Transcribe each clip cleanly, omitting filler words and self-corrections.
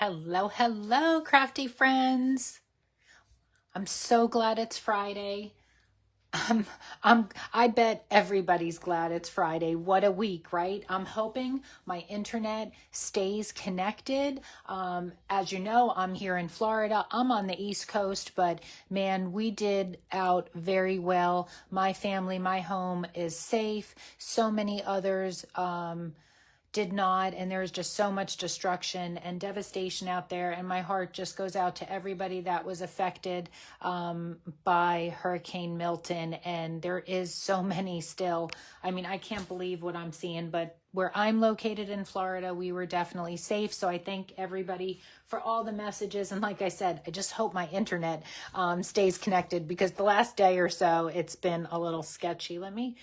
Hello, hello, crafty friends. I'm so glad it's Friday. Um, I bet everybody's glad it's Friday. What a week, right? I'm hoping my internet stays connected. As you know, I'm here in Florida. I'm on the East Coast, but man, we did out very well. My family, my home is safe. So many others, did not, and there's just so much destruction and devastation out there, and my heart just goes out to everybody that was affected by Hurricane Milton, and there is so many still. I mean, I can't believe what I'm seeing, but where I'm located in Florida, we were definitely safe. So I thank everybody for all the messages, and like I said, I just hope my internet stays connected, because the last day or so it's been a little sketchy. Let me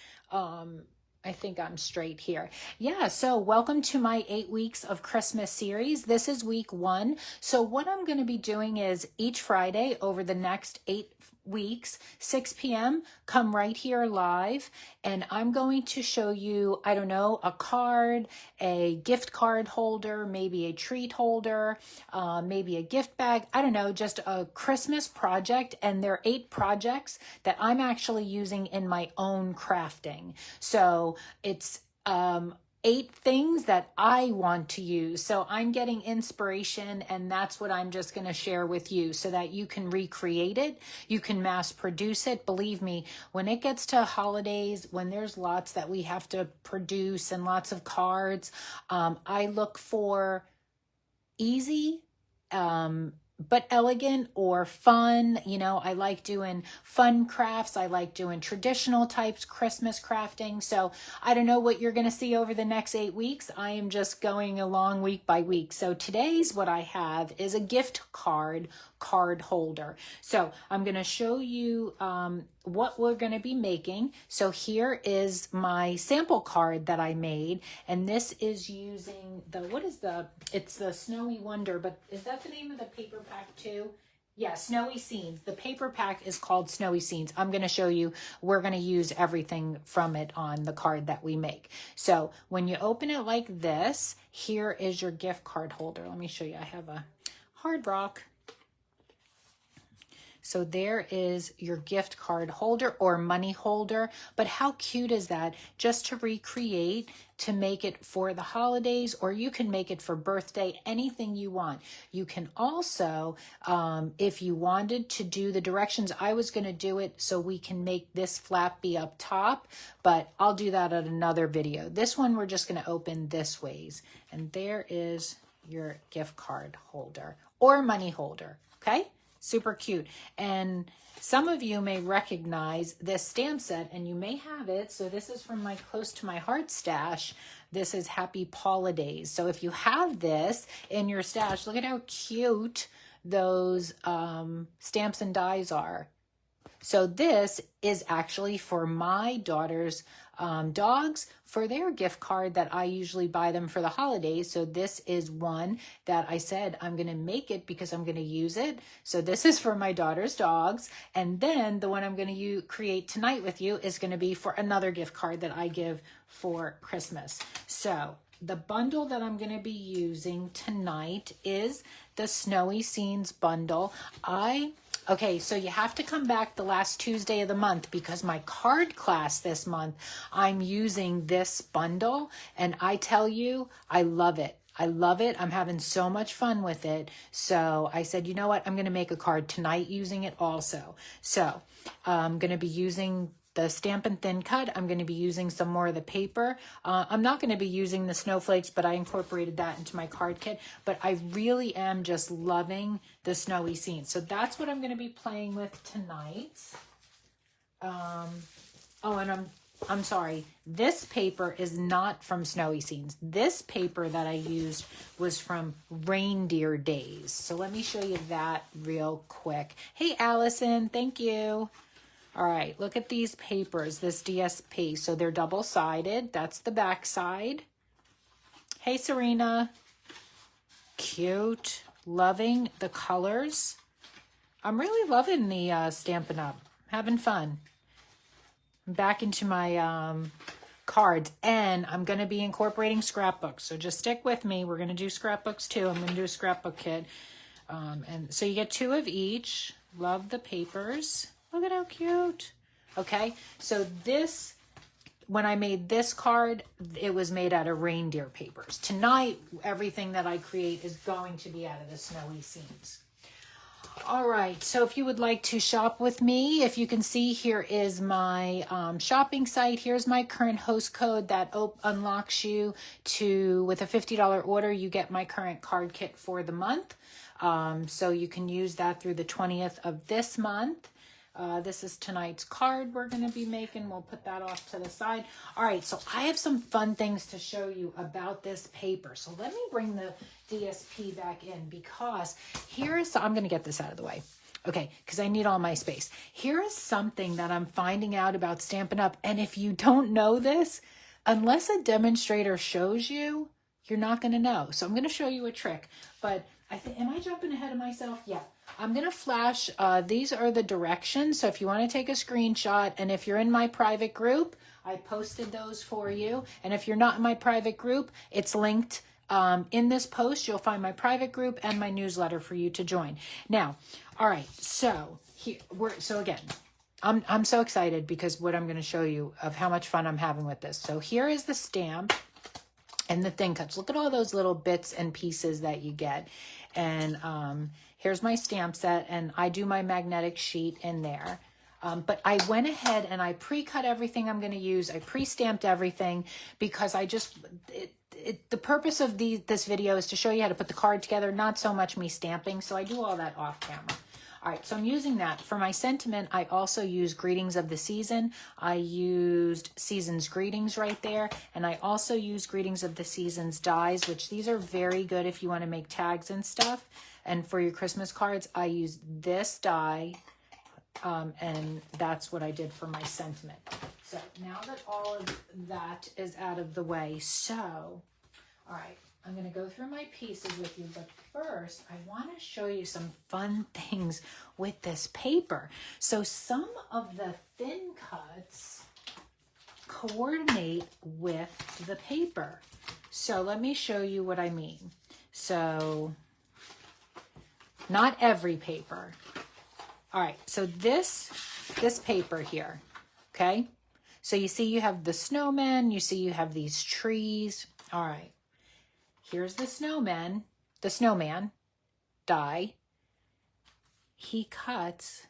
I think I'm straight here. Yeah, so welcome to my 8 weeks of Christmas series. This is week 1. So what I'm going to be doing is each Friday over the next 8 weeks, 6 p.m., come right here live, and I'm going to show you, I don't know, a card, a gift card holder, maybe a treat holder, maybe a gift bag, I don't know, just a Christmas project. And there are 8 projects that I'm actually using in my own crafting. So it's 8 things that I want to use. So I'm getting inspiration, and that's what I'm just going to share with you so that you can recreate it. You can mass produce it. Believe me, when it gets to holidays, when there's lots that we have to produce and lots of cards, I look for easy, but elegant or fun. You know, I like doing fun crafts. I like doing traditional types, Christmas crafting. So I don't know what you're going to see over the next 8 weeks. I am just going along week by week. So today's what I have is a gift card holder. So I'm going to show you what we're going to be making. So here is my sample card that I made, and this is using it's the Snowy Wonder, but is that the name of the paper pack too? Yeah, Snowy Scenes. The paper pack is called Snowy Scenes. I'm going to show you, we're going to use everything from it on the card that we make. So when you open it like this, here is your gift card holder. Let me show you. I have a hard rock. So there is your gift card holder or money holder. But how cute is that? Just to recreate, to make it for the holidays, or you can make it for birthday, anything you want. You can also, if you wanted to do the directions, I was going to do it so we can make this flap be up top, but I'll do that at another video. This one we're just going to open this ways. And there is your gift card holder or money holder, okay? Super cute. And some of you may recognize this stamp set, and you may have it. So this is from my Close to My Heart stash. This is Happy Holidays. So if you have this in your stash, look at how cute those stamps and dies are. So this is actually for my daughter's dogs, for their gift card that I usually buy them for the holidays. So this is one that I said I'm going to make it because I'm going to use it. So this is for my daughter's dogs. And then the one I'm going to create tonight with you is going to be for another gift card that I give for Christmas. So the bundle that I'm going to be using tonight is the Snowy Scenes bundle. Okay, so you have to come back the last Tuesday of the month, because my card class this month, I'm using this bundle, and I tell you, I love it. I love it. I'm having so much fun with it. So I said, you know what? I'm going to make a card tonight using it also. So I'm going to be using the Stampin' Thin Cut. I'm going to be using some more of the paper. I'm not going to be using the snowflakes, but I incorporated that into my card kit. But I really am just loving the Snowy Scenes. So that's what I'm going to be playing with tonight. And I'm sorry. This paper is not from Snowy Scenes. This paper that I used was from Reindeer Days. So let me show you that real quick. Hey, Allison. Thank you. All right, look at these papers, this DSP. So they're double-sided. That's the back side. Hey, Serena. Cute. Loving the colors. I'm really loving the Stampin' Up. Having fun. I'm back into my cards, and I'm going to be incorporating scrapbooks. So just stick with me. We're going to do scrapbooks too. I'm going to do a scrapbook kit. And so you get 2 of each. Love the papers. Look at how cute. Okay, so this, when I made this card, it was made out of reindeer papers. Tonight, everything that I create is going to be out of the snowy scenes. All right, so if you would like to shop with me, if you can see, here is my shopping site. Here's my current host code that unlocks you to, with a $50 order, you get my current card kit for the month. So you can use that through the 20th of this month. This is tonight's card we're going to be making. We'll put that off to the side. All right, so I have some fun things to show you about this paper. So let me bring the DSP back in, because I'm going to get this out of the way. Okay, because I need all my space. Here is something that I'm finding out about Stampin' Up. And if you don't know this, unless a demonstrator shows you, you're not going to know. So I'm going to show you a trick. But am I jumping ahead of myself? Yeah. I'm going to flash, these are the directions. So if you want to take a screenshot, and if you're in my private group, I posted those for you. And if you're not in my private group, it's linked in this post. You'll find my private group and my newsletter for you to join. Now, all right, so again, I'm so excited because what I'm going to show you of how much fun I'm having with this. So here is the stamp and the thin cuts. Look at all those little bits and pieces that you get. And here's my stamp set, and I do my magnetic sheet in there. But I went ahead and I pre-cut everything I'm going to use. I pre-stamped everything because the purpose of this video is to show you how to put the card together, not so much me stamping. So I do all that off camera. All right, so I'm using that. For my sentiment, I also use Greetings of the Season. I used Season's Greetings right there. And I also use Greetings of the Season's dies, which these are very good if you want to make tags and stuff. And for your Christmas cards, I use this die. And that's what I did for my sentiment. So now that all of that is out of the way, all right, I'm going to go through my pieces with you, but first I want to show you some fun things with this paper. So some of the thin cuts coordinate with the paper. So let me show you what I mean. So not every paper. All right, so this paper here, okay? So you see you have the snowman, you see you have these trees. All right. Here's the snowman die. He cuts,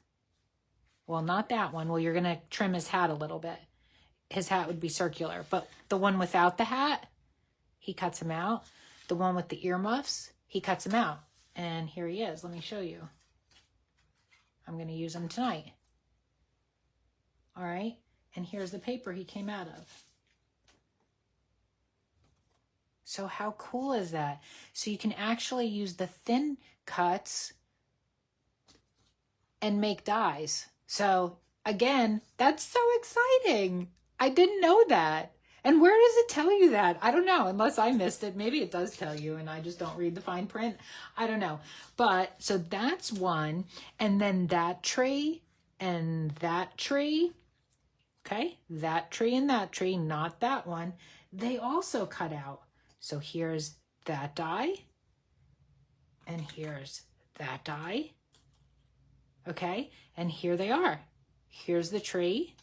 well, not that one. Well, you're going to trim his hat a little bit. His hat would be circular, but the one without the hat, he cuts him out. The one with the earmuffs, he cuts him out. And here he is. Let me show you. I'm going to use him tonight. All right. And here's the paper he came out of. So how cool is that? So you can actually use the thin cuts and make dies. So again, that's so exciting. I didn't know that. And where does it tell you that? I don't know, unless I missed it. Maybe it does tell you and I just don't read the fine print. I don't know. But so that's one. And then that tree and that tree. Okay, that tree and that tree, not that one. They also cut out. So here's that die, and here's that die, okay? And here they are. Here's the tree,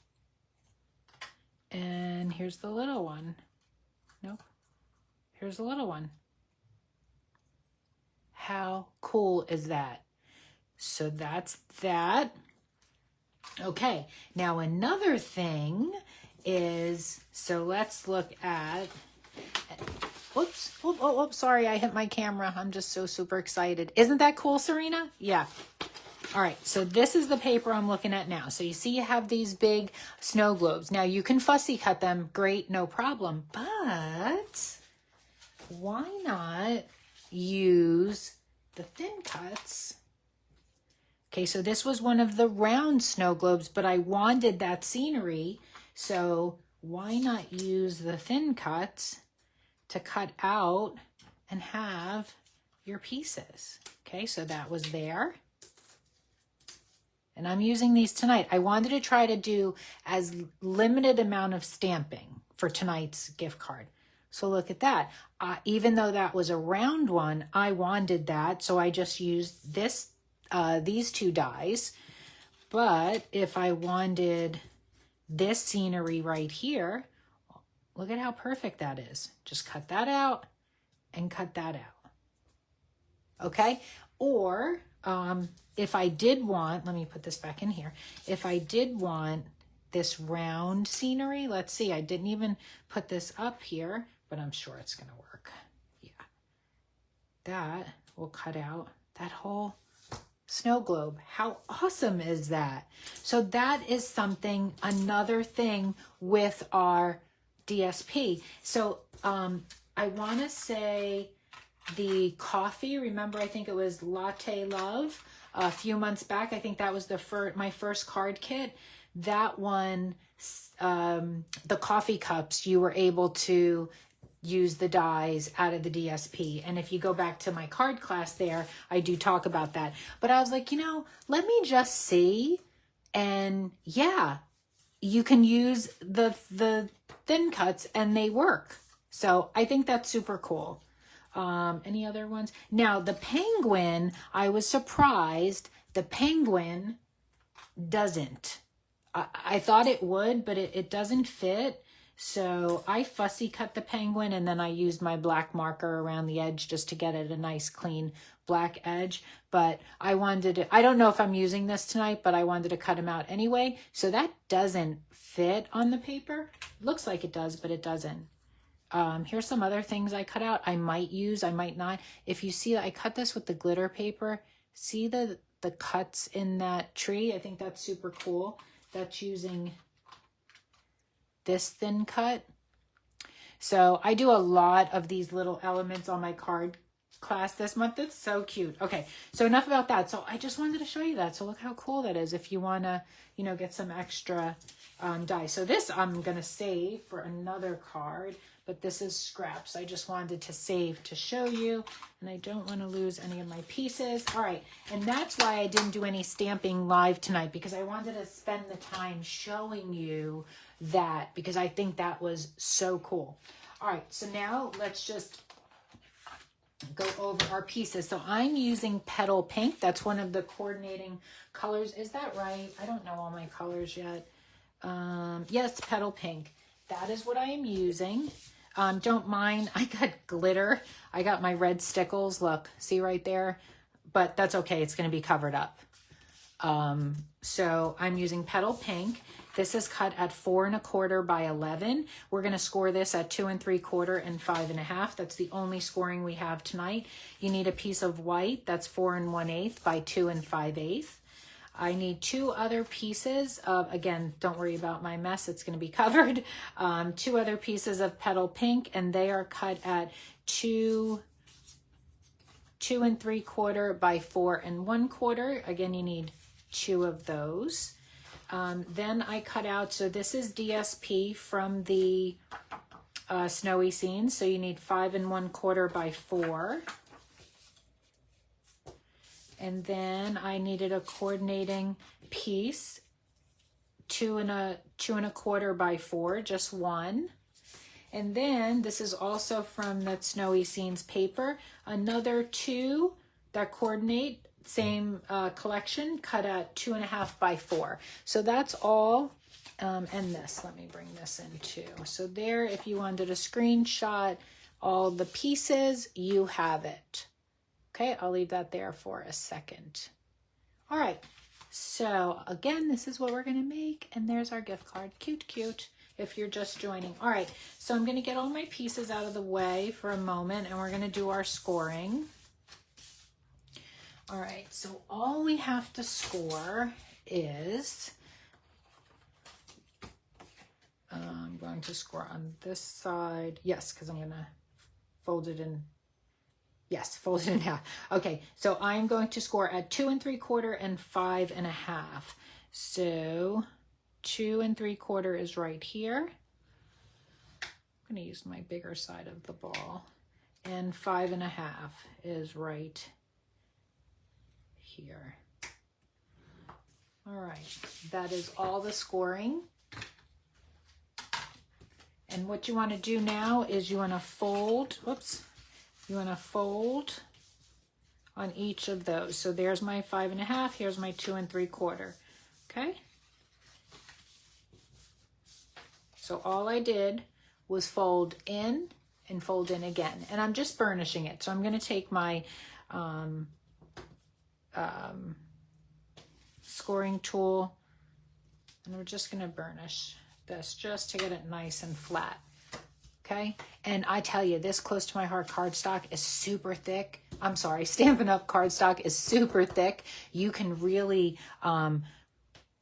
and here's the little one. Nope, here's the little one. How cool is that? So that's that. Okay, now another thing is, so let's look at, whoops, oh, sorry, I hit my camera. I'm just so super excited. Isn't that cool, Serena? Yeah. All right, so this is the paper I'm looking at now. So you see you have these big snow globes. Now you can fussy cut them, great, no problem. But why not use the thin cuts? Okay, so this was one of the round snow globes, but I wanted that scenery. So why not use the thin cuts to cut out and have your pieces? Okay, so that was there. And I'm using these tonight. I wanted to try to do as limited amount of stamping for tonight's gift card. So look at that. Even though that was a round one, I wanted that. So I just used these two dies. But if I wanted this scenery right here, look at how perfect that is. Just cut that out and cut that out. Okay? Or if I did want, let me put this back in here. If I did want this round scenery, let's see, I didn't even put this up here, but I'm sure it's going to work. Yeah. That will cut out that whole snow globe. How awesome is that? So that is something, another thing with our DSP. So I want to say the coffee, remember, I think it was Latte Love a few months back. I think that was my first card kit. That one, the coffee cups, you were able to use the dies out of the DSP. And if you go back to my card class there, I do talk about that. But I was like, let me just see. And yeah, you can use the thin cuts and they work. So I think that's super cool. Any other ones? Now the penguin, I was surprised. The penguin doesn't. I thought it would, but it doesn't fit. So I fussy cut the penguin and then I used my black marker around the edge just to get it a nice clean black edge. But I wanted to, I don't know if I'm using this tonight, but I wanted to cut him out anyway. So that doesn't fit on the paper. Looks like it does, but it doesn't. Here's some other things I cut out. I might use, I might not. If you see, I cut this with the glitter paper. See the cuts in that tree? I think that's super cool. That's using this thin cut. So I do a lot of these little elements on my card class this month. It's so cute. Okay, so enough about that. So I just wanted to show you that. So look how cool that is if you want to, get some extra die. So this I'm going to save for another card, but this is scraps. I just wanted to save to show you, and I don't want to lose any of my pieces. All right, and that's why I didn't do any stamping live tonight, because I wanted to spend the time showing you that, because I think that was so cool. All right, so now let's just go over our pieces. So I'm using Petal Pink. That's one of the coordinating colors. Is that right? I don't know all my colors yet. Yes, Petal Pink. That is what I am using. Don't mind, I got glitter. I got my red stickles. Look, see right there? But that's okay. It's going to be covered up. So I'm using Petal Pink. This is cut at 4 1/4 by 11. We're going to score this at 2 3/4 and 5 1/2. That's the only scoring we have tonight. You need a piece of white. That's 4 1/8 by 2 5/8. I need 2 other pieces of, again, don't worry about my mess, it's going to be covered. 2 other pieces of Petal Pink, and they are cut at 2 3/4 by 4 1/4. Again, you need 2 of those. Then I cut out, so this is DSP from the Snowy Scenes, so you need 5 1/4 by 4. And then I needed a coordinating piece, 2 1/4 by 4, just one. And then this is also from that Snowy Scenes paper, another 2 that coordinate, same collection, cut at 2 1/2 by 4. So that's all. And this, let me bring this in too. So there, if you wanted a screenshot all the pieces, you have it. Okay, I'll leave that there for a second. All right, so again, this is what we're gonna make, and there's our gift card. Cute, cute, if you're just joining. All right, so I'm gonna get all my pieces out of the way for a moment, and we're gonna do our scoring. All right, so all we have to score is, I'm going to score on this side. Yes, because I'm gonna fold it in. Yes, fold it in half. Okay, so I'm going to score at 2 3/4 and 5 1/2. So 2 3/4 is right here. I'm going to use my bigger side of the ball. And 5 1/2 is right here. All right, that is all the scoring. And what you want to do now is you want to fold, whoops, you want to fold on each of those. So there's my 5.5, here's my 2 3/4, okay? So all I did was fold in and fold in again. And I'm just burnishing it. So I'm going to take my scoring tool and we're just going to burnish this just to get it nice and flat. Okay. And I tell you, this Close to My Heart cardstock is super thick. I'm sorry, Stampin' Up! Cardstock is super thick. You can really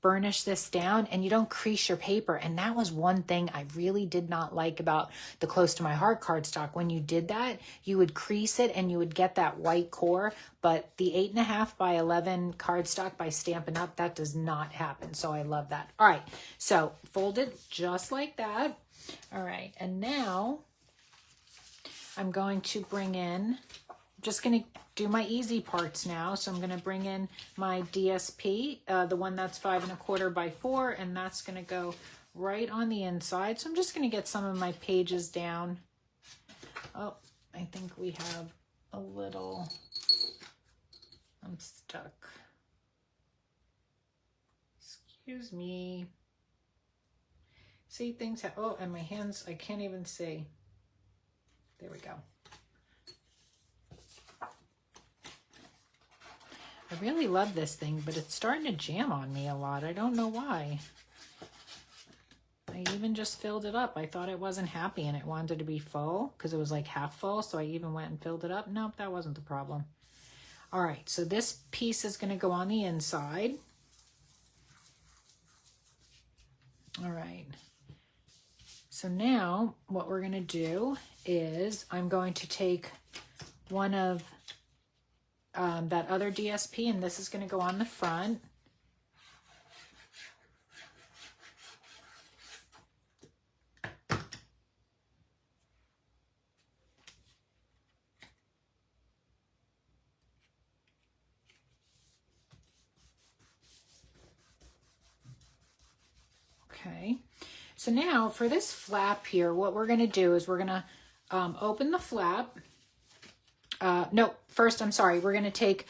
burnish this down and you don't crease your paper. And that was one thing I really did not like about the Close to My Heart cardstock. When you did that, you would crease it and you would get that white core, but the 8.5 by 11 cardstock by Stampin' Up!, that does not happen. So I love that. All right, so fold it just like that. All right, and now I'm going to bring in, just going to do my easy parts now. So I'm going to bring in my DSP, the one that's 5 1/4 by 4, and that's going to go right on the inside. So I'm just going to get some of my pages down. Oh, I think we have a little, I'm stuck. Excuse me. See, things have, oh, and my hands, I can't even see. There we go. I really love this thing, but it's starting to jam on me a lot. I don't know why. I even just filled it up. I thought it wasn't happy and it wanted to be full because it was like half full. So I even went and filled it up. Nope, that wasn't the problem. All right, so this piece is going to go on the inside. All right. So now what we're going to do is I'm going to take one of that other DSP, and this is going to go on the front. Okay, so now for this flap here, what we're going to do is we're going to open the flap. No, first, I'm sorry, we're going to take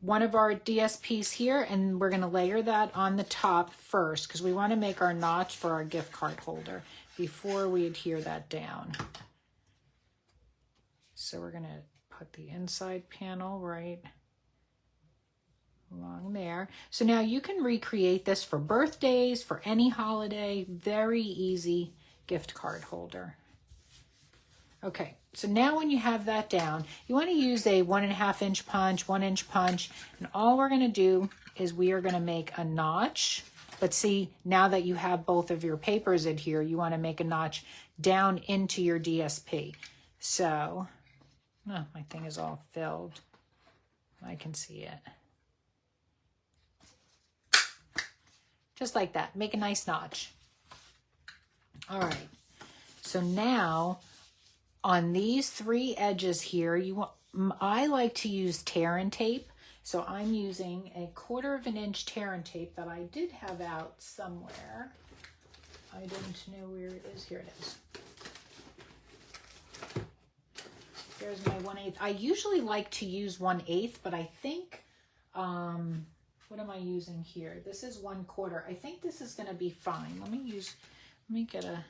one of our DSPs here and we're going to layer that on the top first because we want to make our notch for our gift card holder before we adhere that down. So we're going to put the inside panel right along there. So now you can recreate this for birthdays, for any holiday, very easy gift card holder. Okay, so now when you have that down, you want to use a 1.5 inch punch, 1 inch punch, and all we're going to do is we are going to make a notch. But see, now that you have both of your papers in here, you want to make a notch down into your DSP. So, oh, my thing is all filled. I can see it. Just like that, make a nice notch. All right, so now on these 3 edges here, I like to use tear and tape. So I'm using a 1/4 inch tear and tape that I did have out somewhere. I didn't know where it is. Here it is. There's my 1/8. I usually like to use 1/8, but I think, what am I using here? This is 1/4. I think this is going to be fine. Let me get a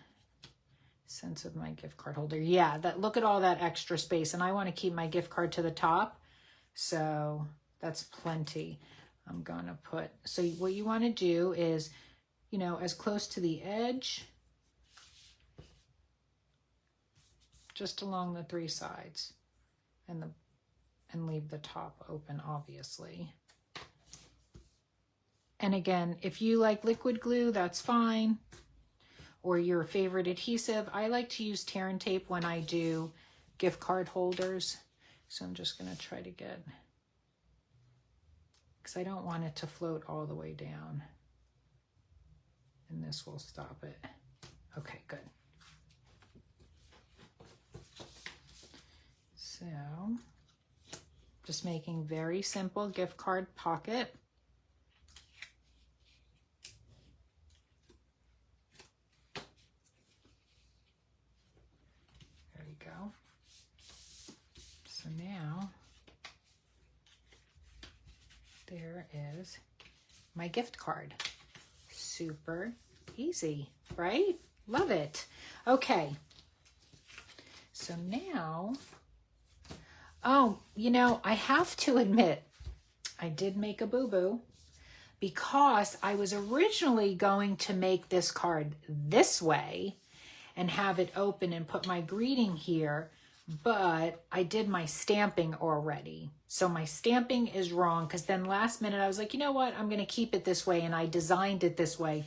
sense of my gift card holder. Yeah, look at all that extra space, and I want to keep my gift card to the top, so that's plenty. I'm gonna put, so what you want to do is, you know, as close to the edge, just along the 3 sides, and leave the top open, obviously. And again, if you like liquid glue, that's fine. Or your favorite adhesive. I like to use tear and tape when I do gift card holders. So I'm just going to try to get, because I don't want it to float all the way down. And this will stop it. Okay, good. So just making very simple gift card pocket. is my gift card. Super easy, right? Love it. Okay. So now, oh, you know, I have to admit, I did make a boo-boo because I was originally going to make this card this way and have it open and put my greeting here, but I did my stamping already. So my stamping is wrong because then last minute I was like, you know what? I'm going to keep it this way, and I designed it this way,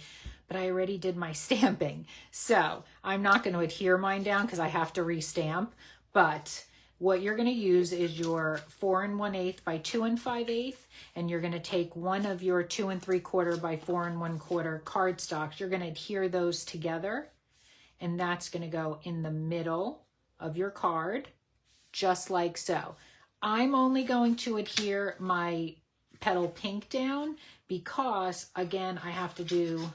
but I already did my stamping. So I'm not going to adhere mine down because I have to restamp, but what you're going to use is your 4 1/8 by 2 5/8, and you're going to take one of your 2 3/4 by 4 1/4 cardstocks. You're going to adhere those together, and that's going to go in the middle of your card, just like so. I'm only going to adhere my petal pink down because, again, I have to do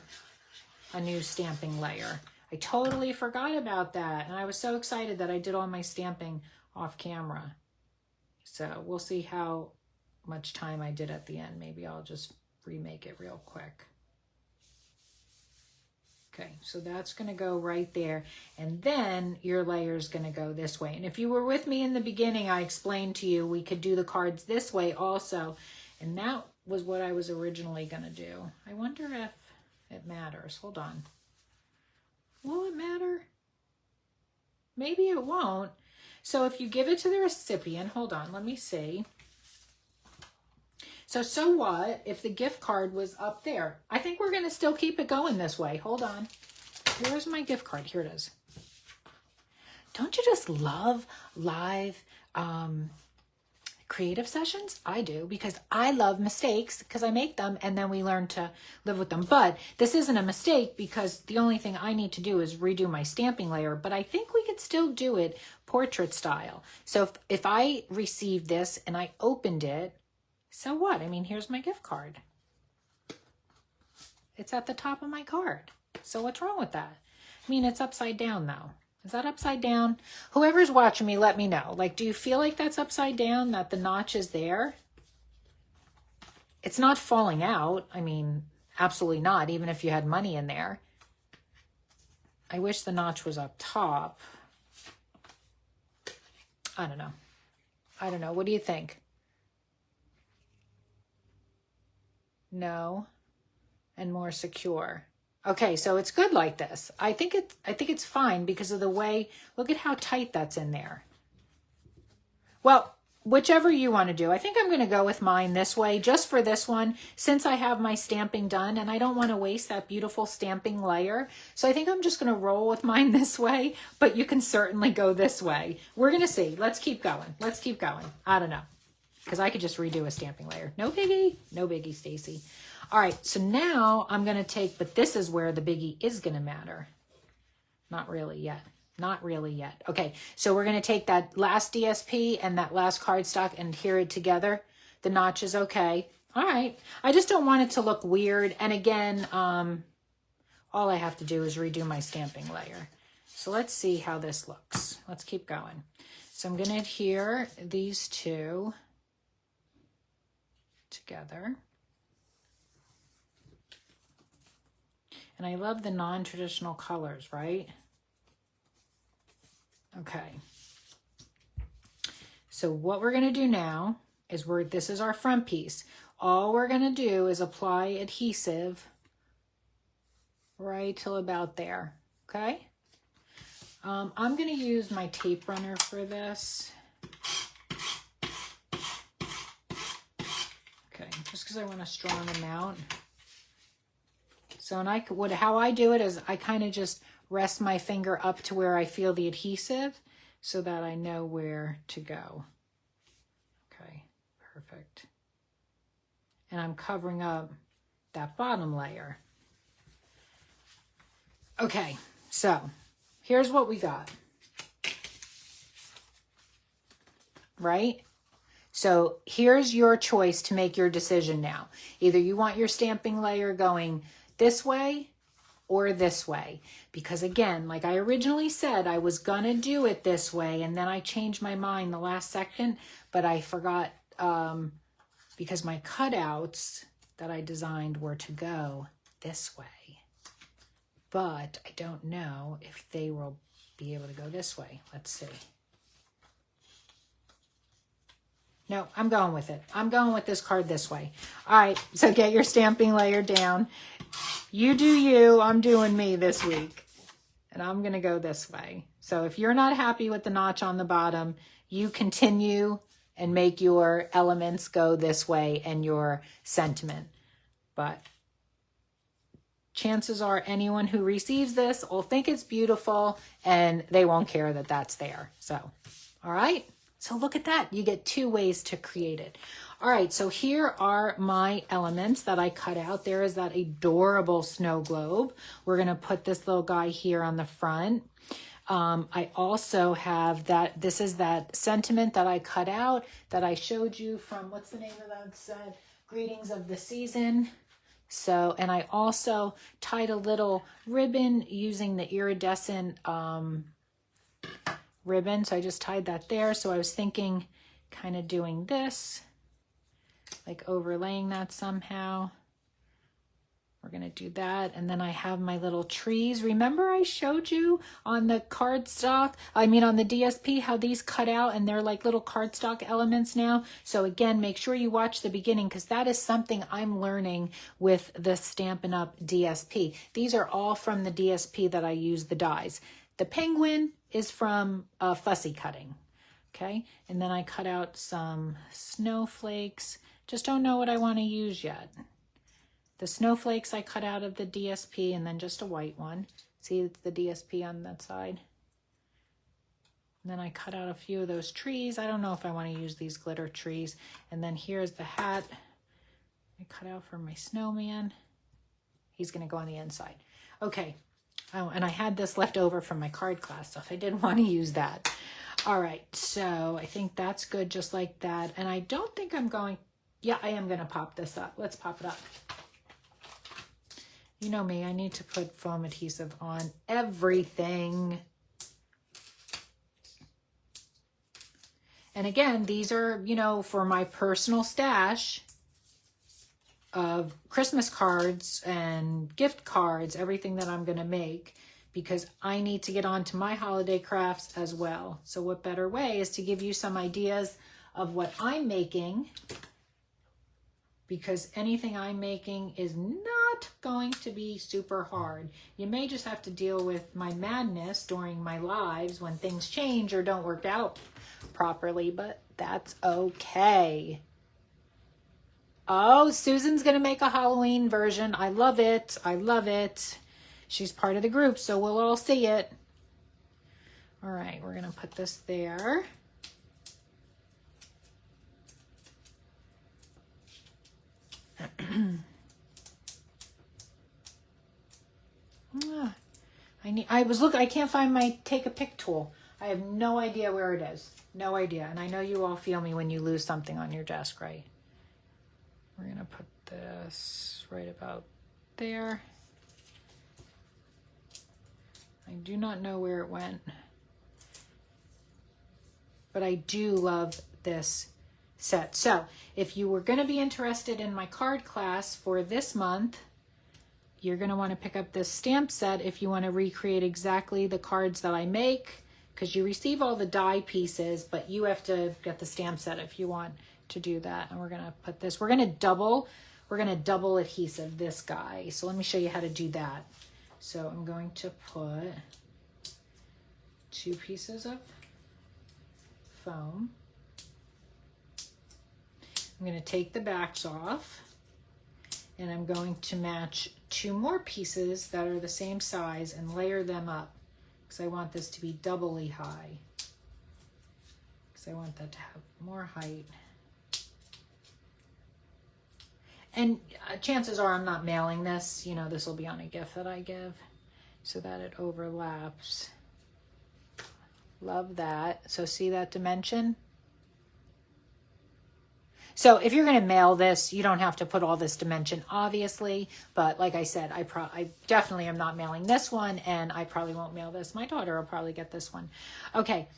a new stamping layer. I totally forgot about that, and I was so excited that I did all my stamping off camera. So we'll see how much time I did at the end. Maybe I'll just remake it real quick. Okay, so that's going to go right there, and then your layer is going to go this way. And if you were with me in the beginning, I explained to you we could do the cards this way also, and that was what I was originally going to do. I wonder if it matters. Hold on. Will it matter? Maybe it won't. So if you give it to the recipient, hold on, let me see. So what if the gift card was up there? I think we're going to still keep it going this way. Hold on. Where's my gift card? Here it is. Don't you just love live creative sessions? I do, because I love mistakes because I make them and then we learn to live with them. But this isn't a mistake because the only thing I need to do is redo my stamping layer, but I think we could still do it portrait style. So if I received this and I opened it, so what? I mean, here's my gift card. It's at the top of my card. So what's wrong with that? I mean, it's upside down though. Is that upside down? Whoever's watching me, let me know. Like, do you feel like that's upside down, that the notch is there? It's not falling out. I mean, absolutely not, even if you had money in there. I wish the notch was up top. I don't know. I don't know. What do you think? No, and more secure. Okay, so it's good like this. I think it's fine because of the way, look at how tight that's in there. Well, whichever you want to do. I think I'm going to go with mine this way just for this one, since I have my stamping done and I don't want to waste that beautiful stamping layer. So I think I'm just going to roll with mine this way, but you can certainly go this way. We're going to see. Let's keep going. Let's keep going. I don't know, because I could just redo a stamping layer. No biggie. No biggie, Stacy. All right, so now I'm going to take, but this is where the biggie is going to matter. Not really yet. Not really yet. Okay, so we're going to take that last DSP and that last cardstock and adhere it together. The notch is okay. All right. I just don't want it to look weird. And again, all I have to do is redo my stamping layer. So let's see how this looks. Let's keep going. So I'm going to adhere these two together. And I love the non-traditional colors, right? Okay. So what we're going to do now is this is our front piece. All we're going to do is apply adhesive right till about there. Okay. I'm going to use my tape runner for this. Okay. Just because I want a strong amount. So how I do it is I kind of just rest my finger up to where I feel the adhesive so that I know where to go. Okay, perfect. And I'm covering up that bottom layer. Okay, so here's what we got. Right? So here's your choice to make your decision now. Either you want your stamping layer going this way or this way, because again, like I originally said, I was gonna do it this way and then I changed my mind the last second, but I forgot because my cutouts that I designed were to go this way. But I don't know if they will be able to go this way. Let's see. No, I'm going with it. I'm going with this card this way. All right, so get your stamping layer down. You do you, I'm doing me this week. And I'm gonna go this way. So if you're not happy with the notch on the bottom, you continue and make your elements go this way and your sentiment. But chances are anyone who receives this will think it's beautiful and they won't care that that's there. So, all right. So look at that. You get 2 ways to create it. All right. So here are my elements that I cut out. There is that adorable snow globe. We're going to put this little guy here on the front. I also have that. This is that sentiment that I cut out that I showed you from, what's the name of that set? Greetings of the Season. So, and I also tied a little ribbon using the iridescent ribbon. So I just tied that there. So I was thinking kind of doing this, like overlaying that somehow. We're going to do that. And then I have my little trees. Remember I showed you on the cardstock, on the DSP, how these cut out and they're like little cardstock elements now. So again, make sure you watch the beginning because that is something I'm learning with the Stampin' Up! DSP. These are all from the DSP that I use the dies. The penguin is from fussy cutting. Okay. And then I cut out some snowflakes. Just don't know what I want to use yet. The snowflakes I cut out of the DSP and then just a white one. See, it's the DSP on that side. And then I cut out a few of those trees. I don't know if I want to use these glitter trees. And then here's the hat I cut out for my snowman. He's going to go on the inside. Okay. Oh, and I had this left over from my card class, so if I did want to use that. All right, so I think that's good just like that. And I don't think I'm going, yeah, I am going to pop this up. Let's pop it up. You know me, I need to put foam adhesive on everything. And again, these are, for my personal stash of Christmas cards and gift cards, everything that I'm going to make, because I need to get on to my holiday crafts as well. So what better way is to give you some ideas of what I'm making, because anything I'm making is not going to be super hard. You may just have to deal with my madness during my lives when things change or don't work out properly, but that's okay. Oh, Susan's going to make a Halloween version. I love it. I love it. She's part of the group, so we'll all see it. All right, we're going to put this there. I can't find my take a pic tool. I have no idea where it is. No idea. And I know you all feel me when you lose something on your desk, right? We're going to put this right about there. I do not know where it went, but I do love this set. So if you were going to be interested in my card class for this month, you're going to want to pick up this stamp set if you want to recreate exactly the cards that I make, because you receive all the die pieces, but you have to get the stamp set if you want to do that. And we're going to put this, we're going to double adhesive this guy. So let me show you how to do that. So I'm going to put 2 pieces of foam. I'm going to take the backs off, and I'm going to match 2 more pieces that are the same size and layer them up, because I want this to be doubly high, because I want that to have more height. And chances are I'm not mailing this. This will be on a gift that I give so that it overlaps. Love that. So see that dimension? So if you're going to mail this, you don't have to put all this dimension, obviously. But like I said, I definitely am not mailing this one, and I probably won't mail this. My daughter will probably get this one. Okay.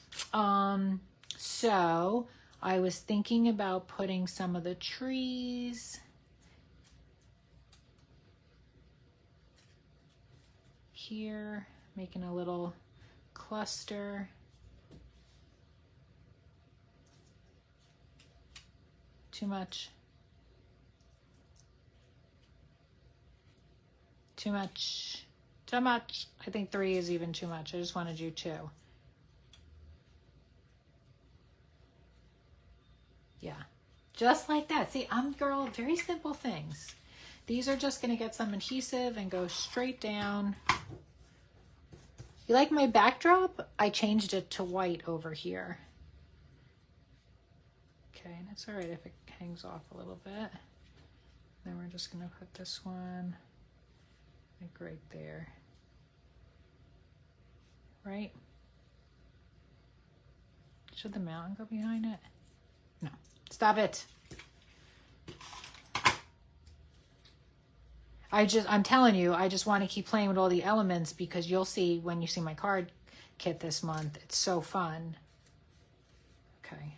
So I was thinking about putting some of the trees here, making a little cluster. Too much. Too much. Too much. I think 3 is even too much. I just want to do 2. Yeah. Just like that. See, girl, very simple things. These are just going to get some adhesive and go straight down. You like my backdrop? I changed it to white over here. Okay, and it's all right if it hangs off a little bit. Then we're just going to put this one like right there. Right? Should the mountain go behind it? No. Stop it. I'm telling you, I just want to keep playing with all the elements because you'll see when you see my card kit this month. It's so fun. Okay.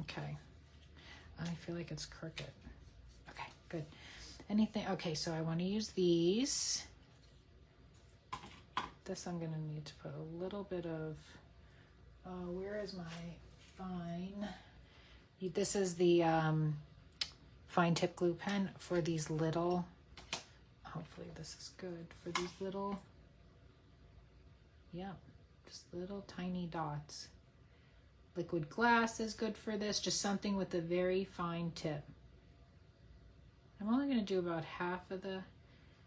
Okay. I feel like it's crooked. Okay, good. Anything? Okay, so I want to use these. This I'm going to need to put a little bit of, where is my fine? This is the fine tip glue pen for these little, hopefully this is good, for these little, yeah, just little tiny dots. Liquid glass is good for this, just something with a very fine tip. I'm only going to do about half of the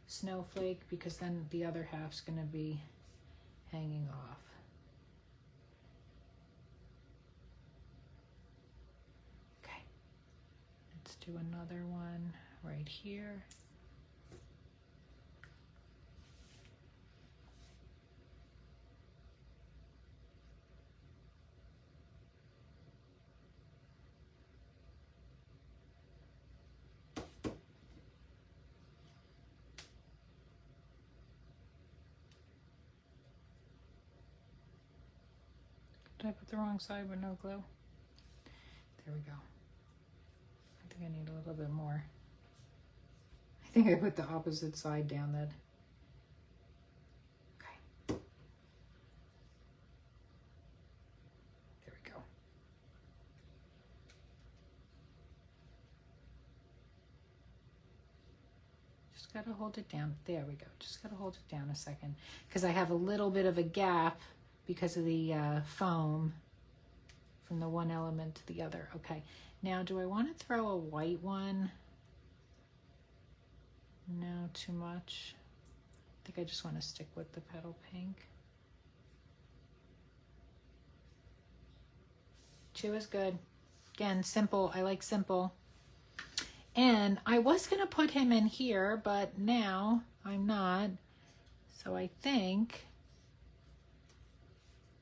snowflake because then the other half's going to be hanging off. Okay, let's do another one right here. Did I put the wrong side with no glue? There we go. I think I need a little bit more. I think I put the opposite side down then. Okay. There we go. Just gotta hold it down. There we go. Just gotta hold it down a second because I have a little bit of a gap because of the foam from the one element to the other. Okay, now do I want to throw a white one? No, too much. I think I just want to stick with the petal pink. 2 is good. Again, simple. I like simple. And I was going to put him in here, but now I'm not. So I think,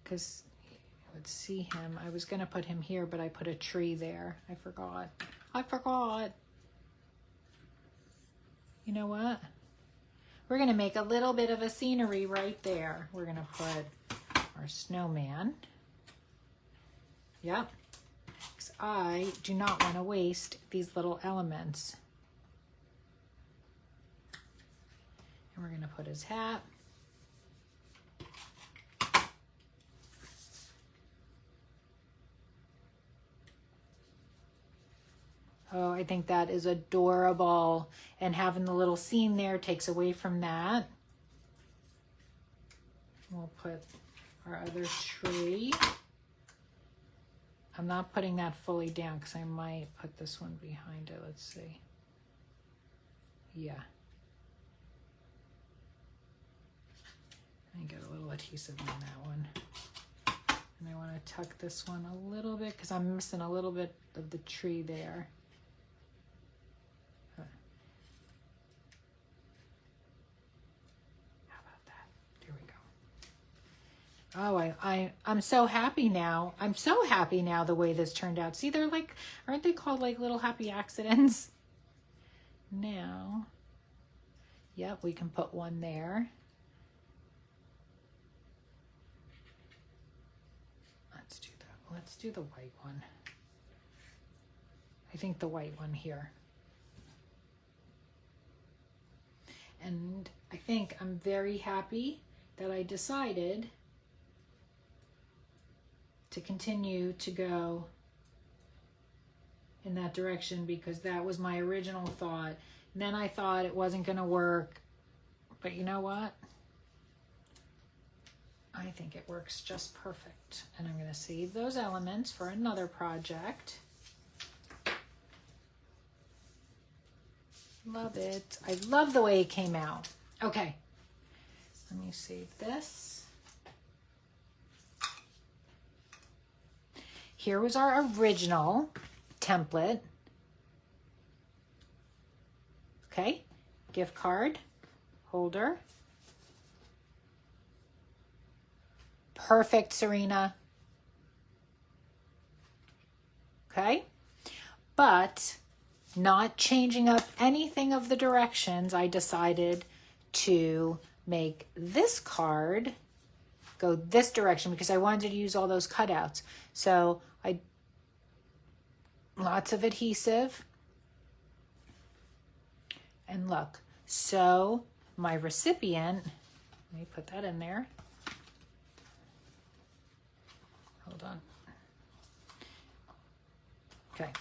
because you would see him, I was going to put him here, but I put a tree there. I forgot. You know what? We're going to make a little bit of a scenery right there. We're going to put our snowman. Yep. Because I do not want to waste these little elements. And we're going to put his hat. Oh, I think that is adorable. And having the little scene there takes away from that. We'll put our other tree. I'm not putting that fully down because I might put this one behind it. Let's see. Yeah. I get a little adhesive on that one. And I want to tuck this one a little bit because I'm missing a little bit of the tree there. Oh, I'm so happy now. I'm so happy now the way this turned out. See, they're like, aren't they called like little happy accidents? Now, Yep, we can put one there. Let's do that. Let's do the white one. I think the white one here. And I think I'm very happy that I decided to continue to go in that direction, because that was my original thought. And then I thought it wasn't going to work. But you know what? I think it works just perfect. And I'm going to save those elements for another project. Love it. I love the way it came out. Okay. Let me save this. Here was our original template. Okay. Gift card holder. Perfect, Serena. Okay. But not changing up anything of the directions, I decided to make this card go this direction because I wanted to use all those cutouts. So lots of adhesive. And look, so my recipient, let me put that in there. Hold on. Okay.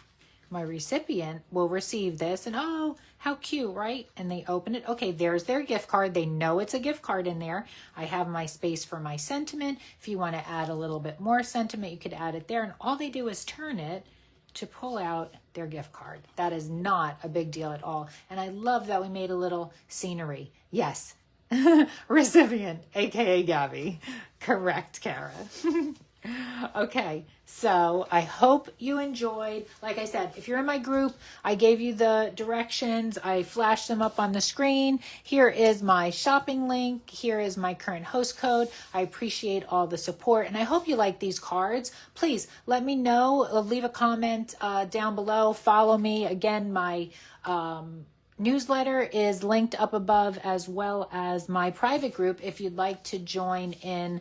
My recipient will receive this and, oh, how cute, right? And they open it. Okay, there's their gift card. They know it's a gift card in there. I have my space for my sentiment. If you want to add a little bit more sentiment, you could add it there. And all they do is turn it to pull out their gift card. That is not a big deal at all. And I love that we made a little scenery. Yes. Recipient, aka Gabby. Correct, Kara. Okay, so I hope you enjoyed. Like I said, if you're in my group, I gave you the directions. I flashed them up on the screen. Here is my shopping link. Here is my current host code. I appreciate all the support, and I hope you like these cards. Please let me know. Leave a comment down below. Follow me. Again, my newsletter is linked up above, as well as my private group if you'd like to join in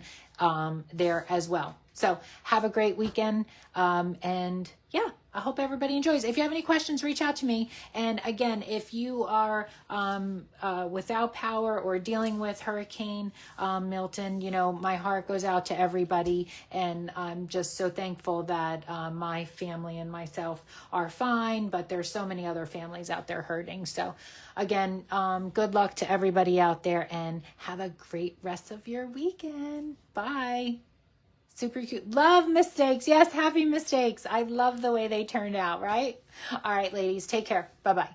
there as well. So have a great weekend. And yeah, I hope everybody enjoys. If you have any questions, reach out to me. And again, if you are without power or dealing with Hurricane Milton, you know, my heart goes out to everybody. And I'm just so thankful that my family and myself are fine, but there's so many other families out there hurting. So again, good luck to everybody out there and have a great rest of your weekend. Bye. Super cute. Love mistakes. Yes, happy mistakes. I love the way they turned out, right? All right, ladies, take care. Bye-bye.